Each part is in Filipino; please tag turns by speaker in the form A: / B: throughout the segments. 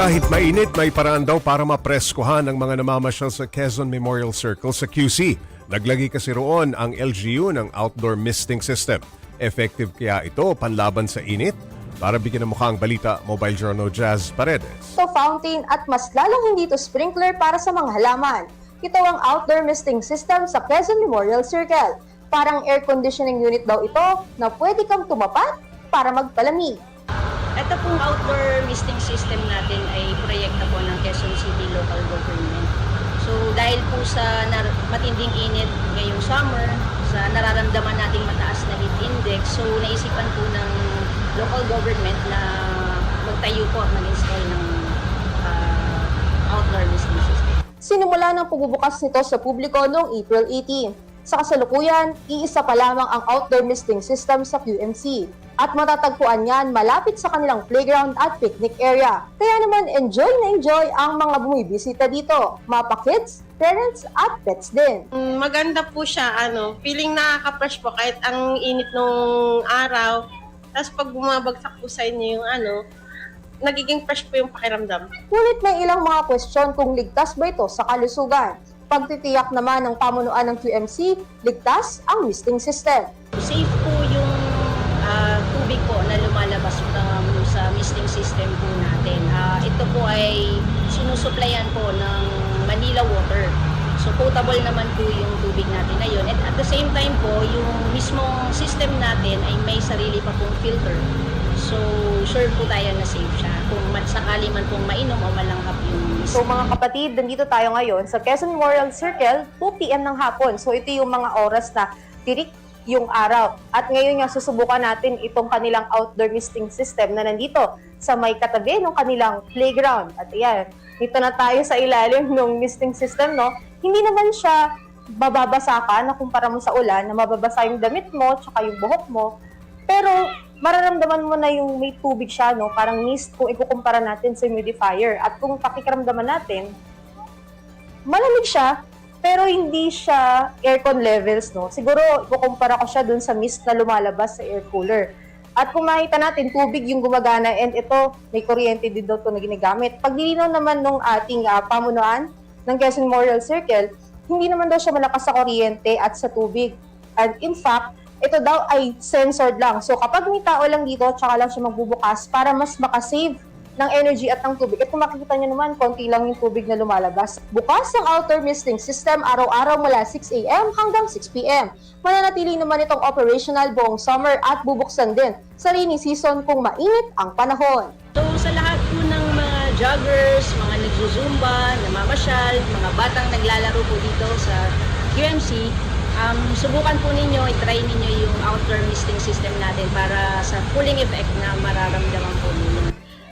A: Kahit mainit, may paraan daw para mapreskuhan ang mga namamasyal sa Quezon Memorial Circle sa QC. Naglagay kasi roon ang LGU ng outdoor misting system. Effective kaya ito panlaban sa init? Para bigyan ng mukha ang balita, Mobile Journal Jazz Paredes.
B: Ito fountain at mas lalong hindi ito sprinkler para sa mga halaman. Ito ang outdoor misting system sa Quezon Memorial Circle. Parang air conditioning unit daw ito na pwede kang tumapat para magpalamig.
C: Ito pong outdoor misting system natin ay proyekta po ng Quezon City Local Government. So dahil po sa matinding init ngayong summer, sa nararamdaman nating mataas na heat index, so naisipan po ng local government na magtayo po at mag-install ng outdoor misting system.
B: Sinimula ng pagbubukas nito sa publiko noong April 18. Sa kasalukuyan, iisa pa lamang ang outdoor misting system sa QMC at matatagpuan yan malapit sa kanilang playground at picnic area. Kaya naman enjoy na enjoy ang mga bumibisita dito, mapa kids, parents at pets din.
D: Maganda po siya, feeling nakaka-fresh po kahit ang init nung araw. Tapos pag bumabagsak po sa inyo yung nagiging fresh po yung pakiramdam.
B: Ngunit may ilang mga question kung ligtas ba ito sa kalusugan. Pagtitiyak naman ng pamunuan ng QMC, ligtas ang misting system.
C: Safe po yung tubig po na lumalabas sa misting system po natin. Ito po ay sinusuplayan po ng Manila Water. So potable naman po yung tubig natin na yun. At the same time po, yung mismong system natin ay may sarili pa pong filter. So sure po tayo na safe siya kung sakali man pong mainom o malanghap yung
B: So mga kapatid, nandito tayo ngayon sa Quezon Memorial Circle, 2 p.m. ng hapon. So ito yung mga oras na tirik yung araw. At ngayon nga susubukan natin itong kanilang outdoor misting system na nandito sa may katabi ng kanilang playground. At ayan, dito na tayo sa ilalim ng misting system, no? Hindi naman siya bababasa ka na kumpara mo sa ulan, na mababasa yung damit mo, tsaka yung buhok mo. Pero mararamdaman mo na yung may tubig siya, no? Parang mist kung ikukumpara natin sa humidifier. At kung pakikiramdaman natin, malamig siya, pero hindi siya aircon levels, no? Siguro ikukumpara ko siya dun sa mist na lumalabas sa air cooler. At kung makita natin, tubig yung gumagana and ito, may kuryente din daw ito na ginagamit. Pag nilinaw naman nung ating pamunuan ng Quezon Memorial Circle, hindi naman daw siya malakas sa kuryente at sa tubig. And in fact, ito daw ay censored lang. So kapag may tao lang dito, tsaka lang siya magbubukas para mas makasave ng energy at ng tubig. At kung makikita nyo naman, konti lang yung tubig na lumalabas. Bukas ang outdoor misting system araw-araw mula 6 a.m. hanggang 6 p.m. Mananatili naman itong operational buong summer at bubuksan din sa rainy season kung mainit ang panahon.
C: So sa lahat po ng mga joggers, mga nagzuzumba, namamasyal, mga batang naglalaro po dito sa QMC, subukan po ninyo, i-try ninyo yung outdoor misting system natin para sa cooling effect na mararamdaman po ninyo.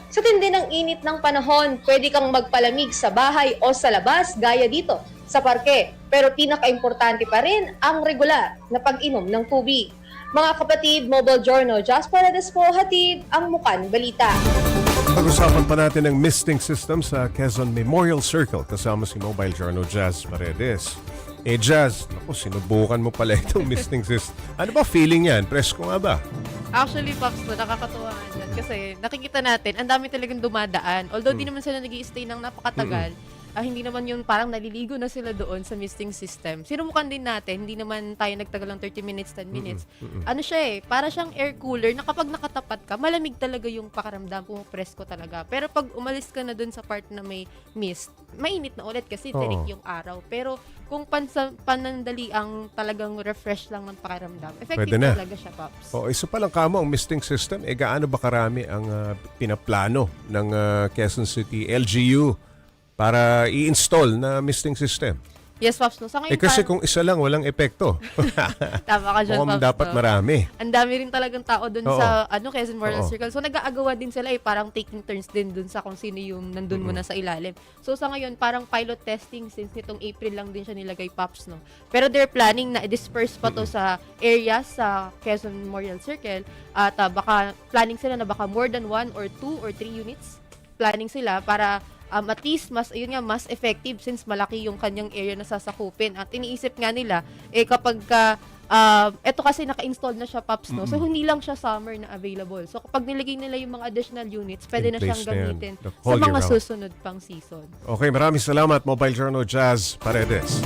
B: Sa tindi ng init ng panahon, pwede kang magpalamig sa bahay o sa labas gaya dito sa parke. Pero pinaka-importante pa rin ang regular na pag-inom ng tubig. Mga kapatid, Mobile Journal Jazz Paredes po, hatid ang Mukan Balita.
A: Pag-usapan pa natin ang misting system sa Quezon Memorial Circle kasama si Mobile Journal Jazz Paredes. Jazz, naku, sinubukan mo pala itong misting system. Ano ba feeling yan? Presko nga ba?
E: Actually, Pops, nakakatuwa nga dyan. Kasi nakikita natin, ang dami talagang dumadaan. Although di naman sila nag-i-stay ng napakatagal, hindi naman yun parang naliligo na sila doon sa misting system. Sinubukan din natin, hindi naman tayo nagtagal ng 30 minutes, 10 minutes. Ano siya para siyang air cooler na kapag nakatapat ka, malamig talaga yung pakaramdam, pumapresko talaga. Pero pag umalis ka na doon sa part na may mist, mainit na ulit kasi tirik yung araw. Pero kung panandali ang talagang refresh lang ng pakiramdam, effective talaga siya, Pops.
A: Isa pa lang kamo ang misting system. Gaano ba karami ang pinaplano ng Quezon City LGU para i-install na misting system?
E: Yes, Pops. No? Sa ngayon,
A: Kasi kung isa lang, walang epekto.
E: tama ka dyan, Pops.
A: Dapat marami.
E: Ang dami rin talagang tao dun sa Quezon Memorial Circle. So, nag-aagawa din sila parang taking turns din dun sa kung sino yung nandun muna sa ilalim. So, sa ngayon, parang pilot testing since nitong April lang din siya nilagay, Pops, no? Pero they're planning na i-disperse pa to sa areas sa Quezon Memorial Circle. At baka planning sila na baka more than 1 or 2 or 3 units. Planning sila para at least mas effective since malaki yung kanyang area na sasakupin. At iniisip nga nila kapag Ito kasi naka-install na siya, Paps, no? So, hindi lang siya summer na available. So, kapag nilagay nila yung mga additional units, pwede
A: In
E: na siyang
A: place na yan.
E: gamitin
A: The
E: sa
A: whole year
E: mga
A: round.
E: susunod pang season.
A: Okay, maraming salamat, Mobile Journal Jazz Paredes.